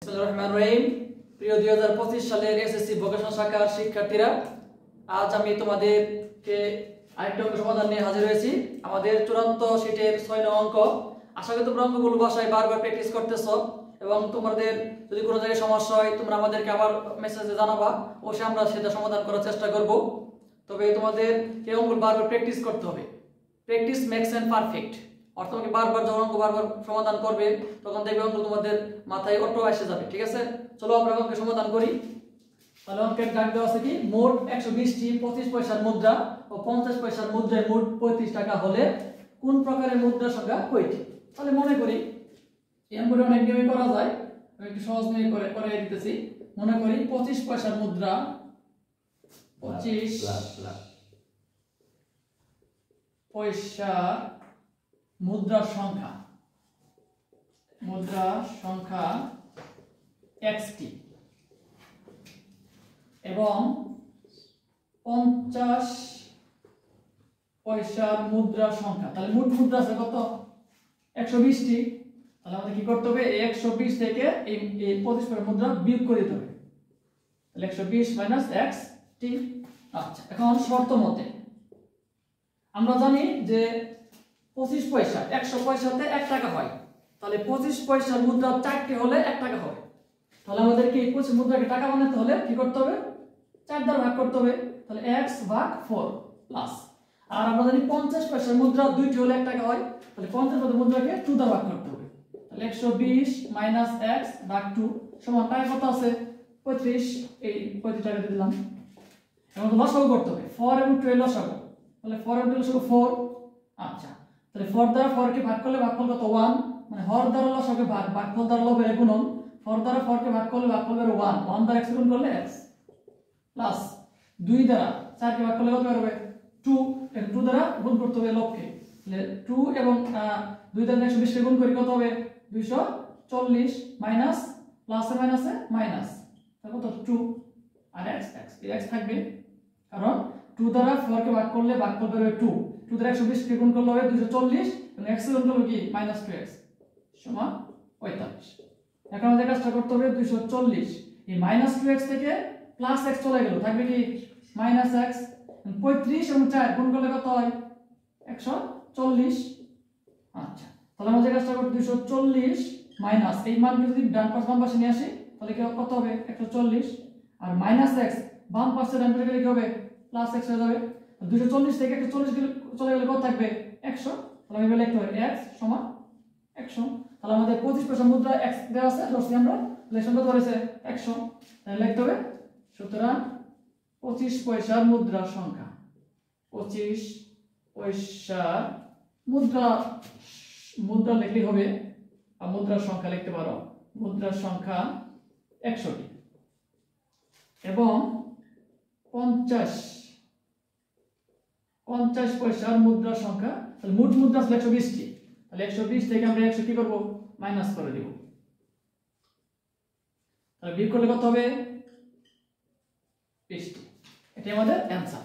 বিসমিল্লাহির রহমানির রহিম। প্রিয় 2025 সালের এসএসসি ভোকেশনাল শাখার শিক্ষার্থীরা, আজ আমি তোমাদেরকে আরেকটা অঙ্ক সমাধান নিয়ে হাজির হয়েছি। আমাদের চূড়ান্ত শীটের 6 নং অঙ্ক। আশা করি তোমরা অঙ্কগুলো বাসায় বারবার প্র্যাকটিস করতেছো এবং তোমাদের যদি কোনো জায়গায় সমস্যা হয় তোমরা আমাদেরকে আবার মেসেজে জানাবা, অবশ্যই আমরা সেটা সমাধান করার চেষ্টা করব। তবে তোমাদের এই অঙ্কগুলো বারবার প্র্যাকটিস করতে হবে। Practice makes and perfect. অর্থাৎ তোমাকে বারবার যখন অঙ্ক বারবার সমাধান করবে তখন দেখবে অঙ্ক তোমাদের মাথায় অটো এসে যাবে। ঠিক আছে, চলো আমরা অঙ্কের সমাধান করি। তাহলে অঙ্কের দাগ দেওয়া আছে কি, মোট 120টি 25 পয়সার মুদ্রা ও 50 পয়সার মুদ্রায় মোট 35 টাকা হলে কোন প্রকারের মুদ্রার সংখ্যা কয়টি? তাহলে মনে করি এই অঙ্কটা অনেক নিয়মে করা যায়, আমি একটু সহজ নিয়ে করে দিতেছি। মনে করি 25 পয়সার মুদ্রা, 25 পয়সার মুদ্রার সংখ্যা xটি এবং 50 পয়সার মুদ্রার সংখ্যা, তাহলে মোট মুদ্রা আছে কত? 120টি। তাহলে আমাদের কি করতে হবে, 120 থেকে এই 25 পয়সার মুদ্রা বিয়োগ করে দিতে হবে। তাহলে 120 মাইনাস xt। আচ্ছা, এখন শর্ত মতে আমরা জানি যে 25 পয়সা 100 পয়সাতে 1 টাকা হয়। তাহলে 25 পয়সার মুদ্রা 4টি হলে 1 টাকা হবে। তাহলে আমাদেরকে এই 25 মুদ্রাকে টাকা বানাতে হলে কি করতে হবে, 4 দ্বারা ভাগ করতে হবে। তাহলে x ভাগ 4 প্লাস, আর আমরা জানি 50 পয়সার মুদ্রা 2টি হলে 1 টাকা হয়। তাহলে 50 পয়সার মুদ্রাকে 2 দ্বারা ভাগ করতে হবে। তাহলে 120 মাইনাস x ভাগ 2 সমান টাকা কত আছে? 35। এই 35 টাকা দিয়ে দিলাম। এখন তো লসাগু করতে হবে, 4 এবং 2 এর লসাগু। তাহলে 4 এবং 2 এর লসাগু 4। আচ্ছা, তাহলে 4 দ্বারা 4 কে ভাগ করলে ভাগফল কত? 1। মানে হর দ্বারা লসাগু ভাগ, ভাগফল দ্বারা লবের গুণন। 4 দ্বারা 4 কে ভাগ করলে ভাগফল হবে 1। 1 দ্বারা x গুণ করলে x প্লাস 2 দ্বারা 4 কে ভাগ করলে কত হবে? 2। এর 2 দ্বারা গুণ করতে হবে লবকে। তাহলে 2 এবং 2 দ্বারা 120 কে গুণ করি কত হবে? 240 মাইনাস প্লাসে মাইনাসে মাইনাস, তাহলে কত? 2 আর x এই x থাকবে, কারণ 2 দ্বারা 4 কে ভাগ করলে ভাগফল বের হবে 2। 2 দ্বারা 120 কে গুণ করলে হবে 240 এবং x এর গুণ করলে কি মাইনাস 2x সমান 45। এখন আমাদের কাজটা করতে হবে 240 এই মাইনাস 2x থেকে প্লাস x চলে গেল, থাকবে কি মাইনাস x। 35 এবং 4 গুণ করলে কত হয়? 140। আচ্ছা, তাহলে আমাদের কাজটা করতে 240 মাইনাস এই মানকে যদি ডান পাশ বাম পাশে নিয়ে আসি তাহলে কি কত হবে? 140 আর মাইনাস x বাম পাশে ডান পাশে গেলে কি হবে? প্লাস x হয়ে যাবে। 240 থেকে 140 চলে গেলে কত থাকবে? 100। তাহলে আমি লিখতে হবে x সমান 100। তাহলে আমাদের 25 পয়সা মুদ্রা x দেওয়া আছে, ধরছি আমরা লেশন কত হয়েছে? 100। তাহলে লিখতে হবে সুতরাং 25 পয়সার মুদ্রার সংখ্যা, 25 পয়সার মুদ্রা লিখলে হবে, আর মুদ্রার সংখ্যা লিখতে পারো, মুদ্রার সংখ্যা 100টি এবং 50 পয়সার মুদ্রার সংখ্যা। তাহলে মোট মুদ্রা আছে 120টি। তাহলে 120 থেকে আমরা 100 কি করব? মাইনাস করে দেব। তাহলে বিয়োগ করলে কত হবে? 20টি। এটাই আমাদের অ্যানসার।